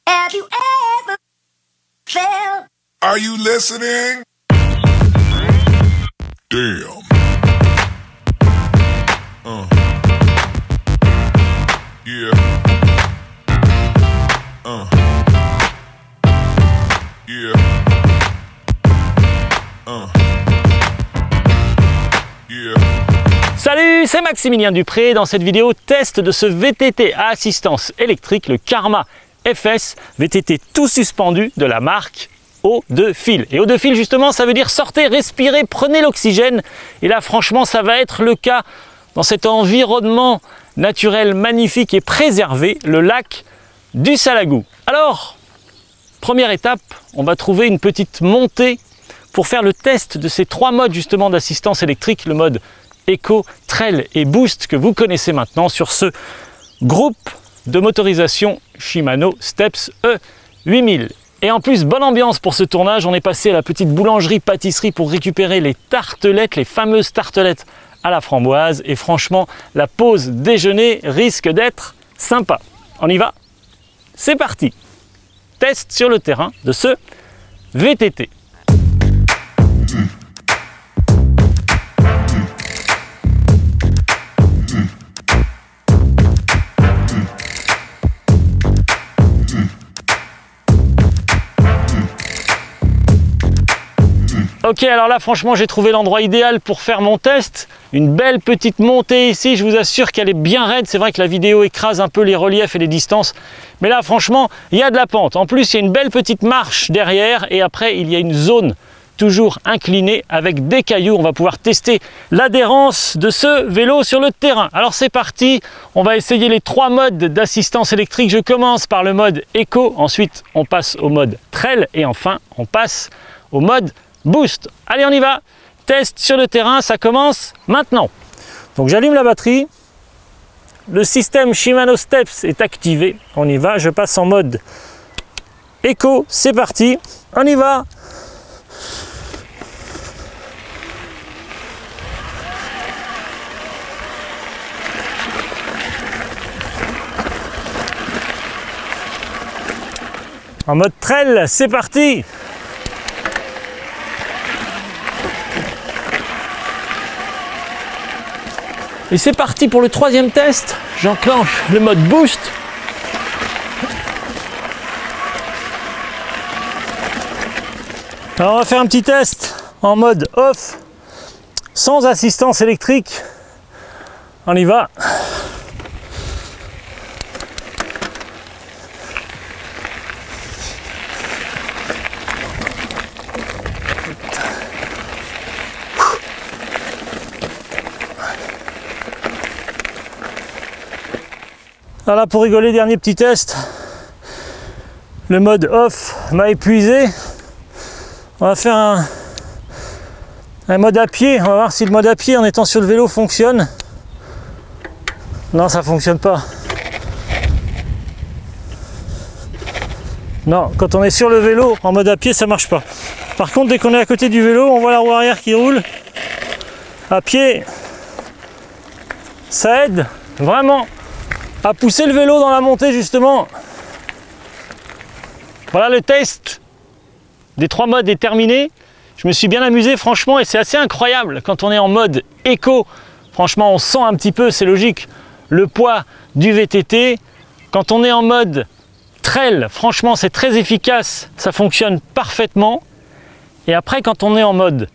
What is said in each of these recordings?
Have you ever felt? Are you listening? Damn. Yeah. Yeah. Yeah. Salut, c'est Maximilien Dupré. Dans cette vidéo, test de ce VTT à assistance électrique, le Karma FS, VTT tout suspendu de la marque Eau de Fil. Et eau de fil, justement, ça veut dire sortez, respirez, prenez l'oxygène. Et là, franchement, ça va être le cas dans cet environnement naturel magnifique et préservé, le lac du Salagou. Alors, première étape, on va trouver une petite montée pour faire le test de ces trois modes justement d'assistance électrique, le mode Eco, Trail et Boost que vous connaissez maintenant sur ce groupe de motorisation Shimano Steps E8000. Et en plus, bonne ambiance pour ce tournage, on est passé à la petite boulangerie-pâtisserie pour récupérer les tartelettes, les fameuses tartelettes à la framboise. Et franchement, la pause déjeuner risque d'être sympa. On y va? C'est parti! Test sur le terrain de ce VTT. Ok, alors là franchement j'ai trouvé l'endroit idéal pour faire mon test. Une belle petite montée ici, je vous assure qu'elle est bien raide. C'est vrai que la vidéo écrase un peu les reliefs et les distances. Mais là franchement, il y a de la pente. En plus, il y a une belle petite marche derrière. Et après, il y a une zone toujours inclinée avec des cailloux. On va pouvoir tester l'adhérence de ce vélo sur le terrain. Alors c'est parti, on va essayer les trois modes d'assistance électrique. Je commence par le mode Eco. Ensuite, on passe au mode Trail. Et enfin, on passe au mode Boost. Allez, on y va. Test sur le terrain, ça commence maintenant. Donc j'allume la batterie. Le système Shimano Steps est activé. On y va. Je passe en mode Eco. C'est parti. On y va. En mode Trail, c'est parti. Et c'est parti pour le troisième test. J'enclenche le mode Boost. Alors on va faire un petit test en mode off, sans assistance électrique. On y va. Alors là, pour rigoler, dernier petit test. Le mode off m'a épuisé. On va faire un mode à pied. On va voir si le mode à pied en étant sur le vélo fonctionne. Non, ça fonctionne pas. Non, quand on est sur le vélo en mode à pied, ça marche pas. Par contre, dès qu'on est à côté du vélo, on voit la roue arrière qui roule. À pied, ça aide vraiment à pousser le vélo dans la montée justement. Voilà, le test des trois modes est terminé. Je me suis bien amusé franchement et c'est assez incroyable quand on est en mode éco. Franchement, on sent un petit peu, c'est logique, le poids du VTT. Quand on est en mode trail, franchement, c'est très efficace, ça fonctionne parfaitement. Et après, quand on est en mode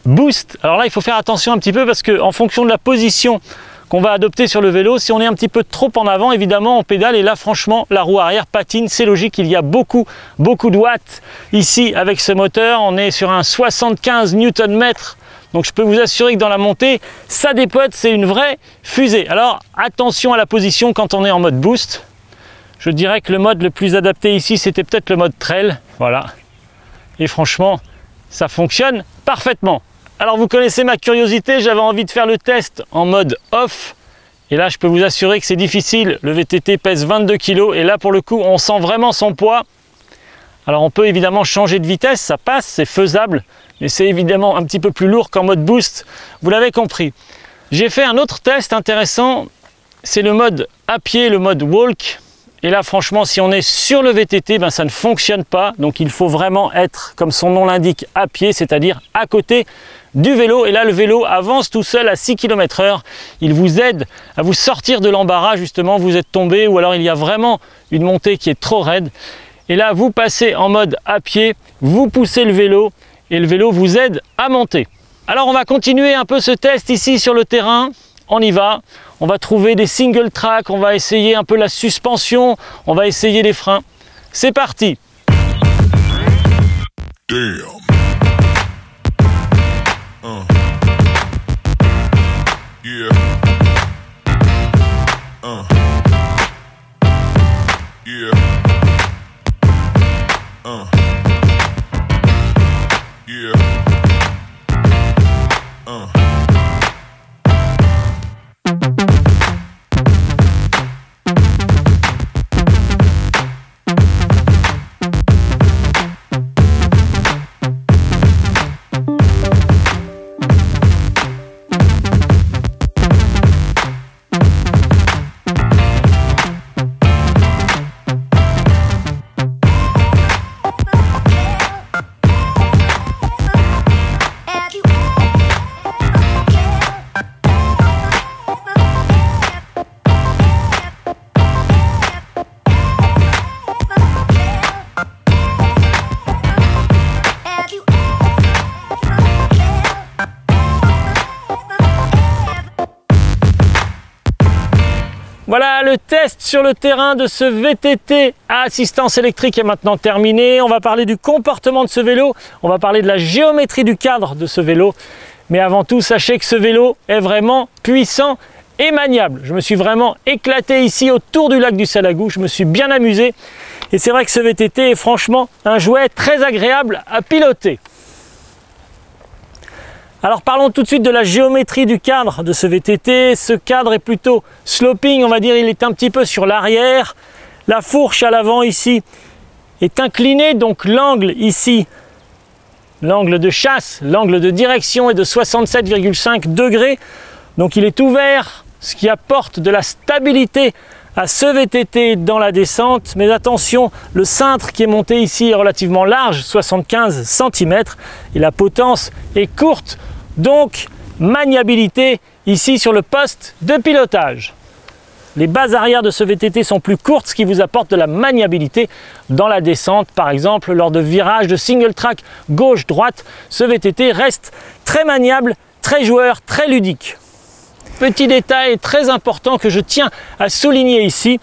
boost, alors là, il faut faire attention un petit peu parce que en fonction de la position qu'on va adopter sur le vélo, si on est un petit peu trop en avant, évidemment, on pédale et là, franchement, la roue arrière patine. C'est logique, il y a beaucoup de watts ici avec ce moteur. On est sur un 75 Nm. Donc, je peux vous assurer que dans la montée, ça dépote, c'est une vraie fusée. Alors, attention à la position quand on est en mode boost. Je dirais que le mode le plus adapté ici, c'était peut-être le mode trail. Voilà. Et franchement, ça fonctionne parfaitement. Alors vous connaissez ma curiosité, j'avais envie de faire le test en mode off. Et là, je peux vous assurer que c'est difficile. Le VTT pèse 22 kg et là, pour le coup, on sent vraiment son poids. Alors on peut évidemment changer de vitesse, ça passe, c'est faisable. Mais c'est évidemment un petit peu plus lourd qu'en mode boost. Vous l'avez compris. J'ai fait un autre test intéressant. C'est le mode à pied, le mode walk. Et là, franchement, si on est sur le VTT, ben, ça ne fonctionne pas. Donc, il faut vraiment être, comme son nom l'indique, à pied, c'est-à-dire à côté du vélo. Et là, le vélo avance tout seul à 6 km/h. Il vous aide à vous sortir de l'embarras, justement. Vous êtes tombé ou alors il y a vraiment une montée qui est trop raide. Et là, vous passez en mode à pied, vous poussez le vélo et le vélo vous aide à monter. Alors, on va continuer un peu ce test ici sur le terrain. On y va. On va trouver des single track, on va essayer un peu la suspension, on va essayer les freins. C'est parti! Damn. Yeah. Yeah. Yeah. Voilà, le test sur le terrain de ce VTT à assistance électrique est maintenant terminé. On va parler du comportement de ce vélo, on va parler de la géométrie du cadre de ce vélo. Mais avant tout, sachez que ce vélo est vraiment puissant et maniable. Je me suis vraiment éclaté ici autour du lac du Salagou, je me suis bien amusé. Et c'est vrai que ce VTT est franchement un jouet très agréable à piloter. Alors parlons tout de suite de la géométrie du cadre de ce VTT. Ce cadre est plutôt sloping, on va dire, il est un petit peu sur l'arrière. La fourche à l'avant ici est inclinée, donc l'angle ici, l'angle de chasse, l'angle de direction est de 67,5 degrés. Donc il est ouvert, ce qui apporte de la stabilité à ce VTT dans la descente. Mais attention, le cintre qui est monté ici est relativement large, 75 cm, et la potence est courte. Donc, maniabilité ici sur le poste de pilotage. Les bases arrière de ce VTT sont plus courtes, ce qui vous apporte de la maniabilité dans la descente. Par exemple, lors de virages de single track gauche-droite, ce VTT reste très maniable, très joueur, très ludique. Petit détail très important que je tiens à souligner ici,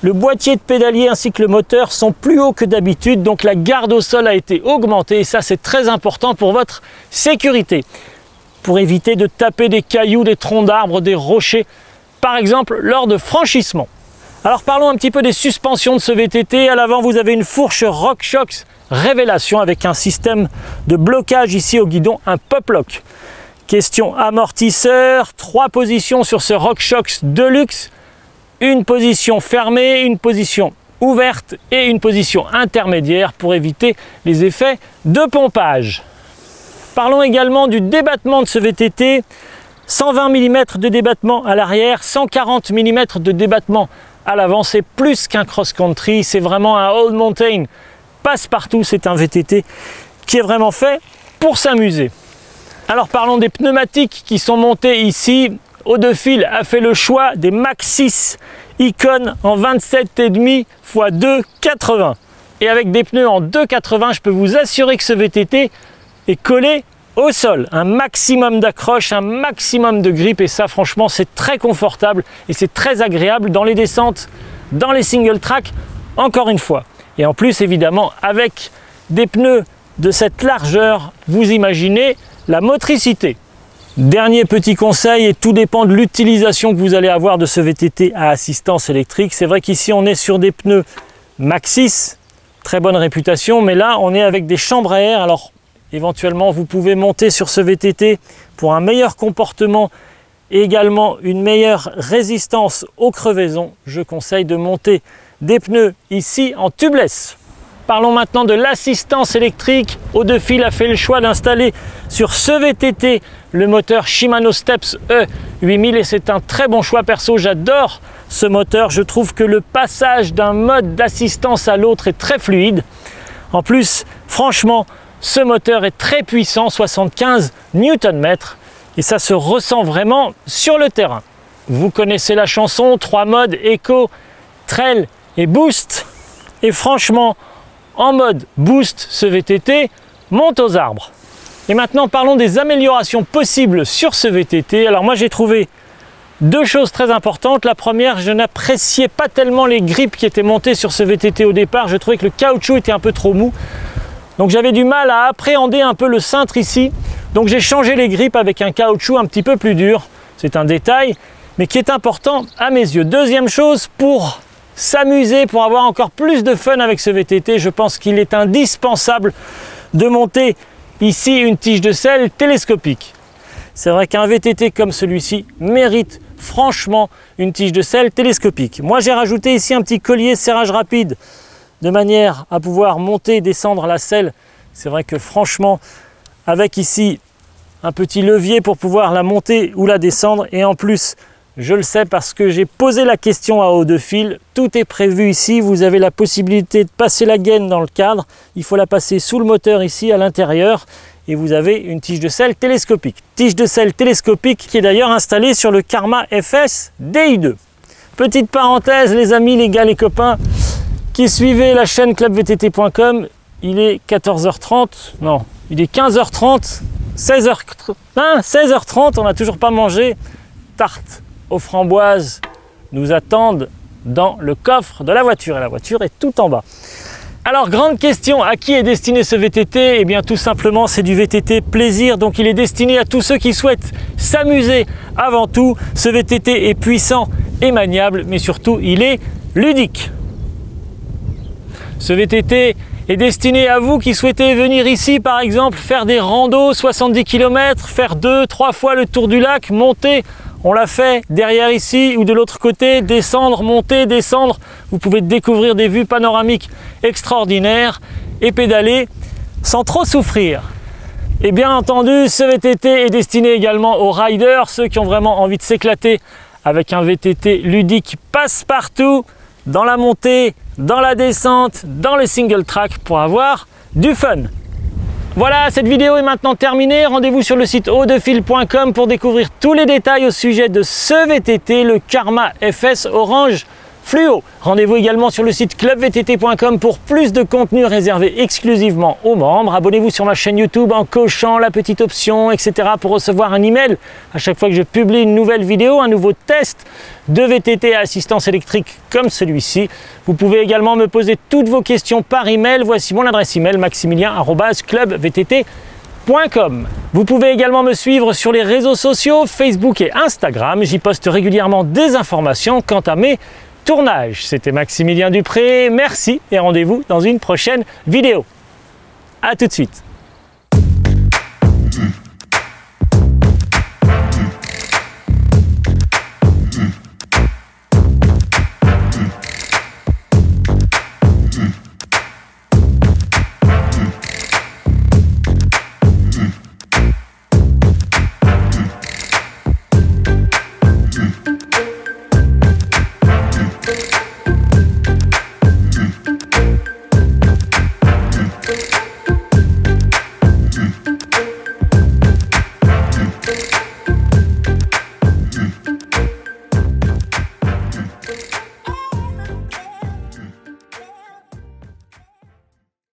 le boîtier de pédalier ainsi que le moteur sont plus hauts que d'habitude, donc la garde au sol a été augmentée et ça c'est très important pour votre sécurité. Pour éviter de taper des cailloux, des troncs d'arbres, des rochers, par exemple lors de franchissement. Alors parlons un petit peu des suspensions de ce VTT. À l'avant, vous avez une fourche RockShox Révélation avec un système de blocage ici au guidon, un pop-lock. Question amortisseur, 3 positions sur ce RockShox Deluxe, une position fermée, une position ouverte et une position intermédiaire pour éviter les effets de pompage. Parlons également du débattement de ce VTT, 120 mm de débattement à l'arrière, 140 mm de débattement à l'avant. C'est plus qu'un cross-country, c'est vraiment un all mountain passe-partout. C'est un VTT qui est vraiment fait pour s'amuser. Alors parlons des pneumatiques qui sont montés ici. Audefil a fait le choix des Maxxis Icon en 27,5 x 2,80. Et avec des pneus en 2,80, je peux vous assurer que ce VTT est collé au sol. Un maximum d'accroche, un maximum de grip, et ça franchement c'est très confortable et c'est très agréable dans les descentes, dans les single track, encore une fois. Et en plus évidemment avec des pneus de cette largeur, vous imaginez la motricité. Dernier petit conseil, et tout dépend de l'utilisation que vous allez avoir de ce VTT à assistance électrique. C'est vrai qu'ici on est sur des pneus Maxxis, très bonne réputation, mais là on est avec des chambres à air. Alors éventuellement vous pouvez monter sur ce VTT pour un meilleur comportement et également une meilleure résistance aux crevaisons. Je conseille de monter des pneus ici en tubeless. Parlons maintenant de l'assistance électrique. Audefil a fait le choix d'installer sur ce VTT le moteur Shimano Steps E 8000 et c'est un très bon choix perso, j'adore ce moteur, je trouve que le passage d'un mode d'assistance à l'autre est très fluide. En plus, franchement, ce moteur est très puissant, 75 Nm et ça se ressent vraiment sur le terrain. Vous connaissez la chanson, 3 modes, Eco, Trail et Boost. Et franchement, en mode Boost, ce VTT monte aux arbres. Et maintenant, parlons des améliorations possibles sur ce VTT. Alors moi, j'ai trouvé deux choses très importantes. La première, je n'appréciais pas tellement les grippes qui étaient montées sur ce VTT au départ. Je trouvais que le caoutchouc était un peu trop mou. Donc j'avais du mal à appréhender un peu le cintre ici. Donc j'ai changé les grippes avec un caoutchouc un petit peu plus dur. C'est un détail, mais qui est important à mes yeux. Deuxième chose, pour s'amuser, pour avoir encore plus de fun avec ce VTT, je pense qu'il est indispensable de monter ici une tige de selle télescopique. C'est vrai qu'un VTT comme celui-ci mérite franchement une tige de selle télescopique. Moi j'ai rajouté ici un petit collier serrage rapide de manière à pouvoir monter et descendre la selle. C'est vrai que franchement, avec ici un petit levier pour pouvoir la monter ou la descendre, et en plus, je le sais parce que j'ai posé la question à haut de fil, tout est prévu ici, vous avez la possibilité de passer la gaine dans le cadre, il faut la passer sous le moteur ici à l'intérieur et vous avez une tige de selle télescopique. Tige de selle télescopique qui est d'ailleurs installée sur le Karma FS DI2. Petite parenthèse les amis, les gars, les copains qui suivez la chaîne clubvtt.com, il est 14h30, non, il est 15h30, 16h30, on n'a toujours pas mangé. Tarte aux framboises nous attendent dans le coffre de la voiture et la voiture est tout en bas. Alors grande question, à qui est destiné ce VTT? Eh bien tout simplement c'est du VTT plaisir, donc il est destiné à tous ceux qui souhaitent s'amuser avant tout. Ce VTT est puissant et maniable, mais surtout il est ludique. Ce VTT est destiné à vous qui souhaitez venir ici par exemple faire des randos 70 km, faire 2-3 fois le tour du lac, monter. On l'a fait derrière ici ou de l'autre côté, descendre, monter, descendre. Vous pouvez découvrir des vues panoramiques extraordinaires et pédaler sans trop souffrir. Et bien entendu, ce VTT est destiné également aux riders, ceux qui ont vraiment envie de s'éclater avec un VTT ludique passe-partout, dans la montée, dans la descente, dans le single track pour avoir du fun. Voilà, cette vidéo est maintenant terminée. Rendez-vous sur le site hautdefil.com pour découvrir tous les détails au sujet de ce VTT, le Karma FS Orange Fluo. Rendez-vous également sur le site clubvtt.com pour plus de contenu réservé exclusivement aux membres. Abonnez-vous sur ma chaîne YouTube en cochant la petite option, etc. pour recevoir un email à chaque fois que je publie une nouvelle vidéo, un nouveau test de VTT à assistance électrique comme celui-ci. Vous pouvez également me poser toutes vos questions par email. Voici mon adresse email maximilien@clubvtt.com. Vous pouvez également me suivre sur les réseaux sociaux Facebook et Instagram. J'y poste régulièrement des informations quant à mes tournages. C'était Maximilien Dupré, merci et rendez-vous dans une prochaine vidéo. À tout de suite.